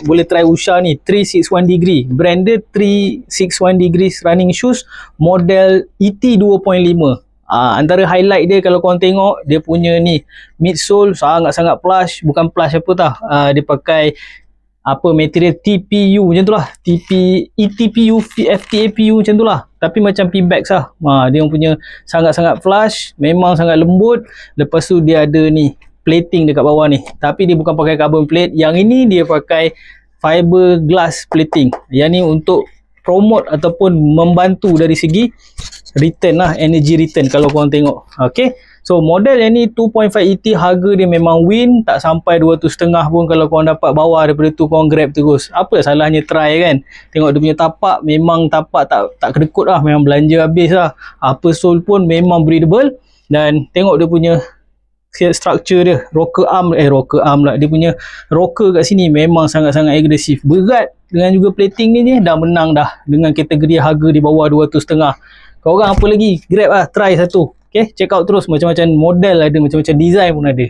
Boleh try Usha ni 361 degree, branded 361 degrees running shoes, model ET 2.5. Antara highlight dia kalau korang tengok, dia punya ni midsole sangat-sangat plush. Bukan plush apa tau, dia pakai apa material TPU macam tu lah, ETPU, FTAPU macam tu lah, tapi macam P-Bags lah. Dia punya sangat-sangat flush, memang sangat lembut. Lepas tu dia ada ni plating dekat bawah ni, tapi dia bukan pakai carbon plate. Yang ini dia pakai fiberglass plating. Yang ni untuk promote ataupun membantu dari segi return lah, energy return kalau korang tengok. Okay, so model yang ni 2.5 ET, harga dia memang win, tak sampai 200.5 pun. Kalau korang dapat bawah daripada tu, korang grab terus. Apa salahnya try kan? Tengok dia punya tapak, memang tapak tak kedekut lah, memang belanja habis lah. Upper sole pun memang breathable. Dan tengok dia punya structure dia, rocker arm lah, dia punya rocker kat sini memang sangat-sangat agresif, berat. Dengan juga plating ni dah menang dah dengan kategori harga di bawah 200.5. Korang apa lagi? Grab lah, try satu. Okay, check out terus, macam-macam model ada, macam-macam design pun ada.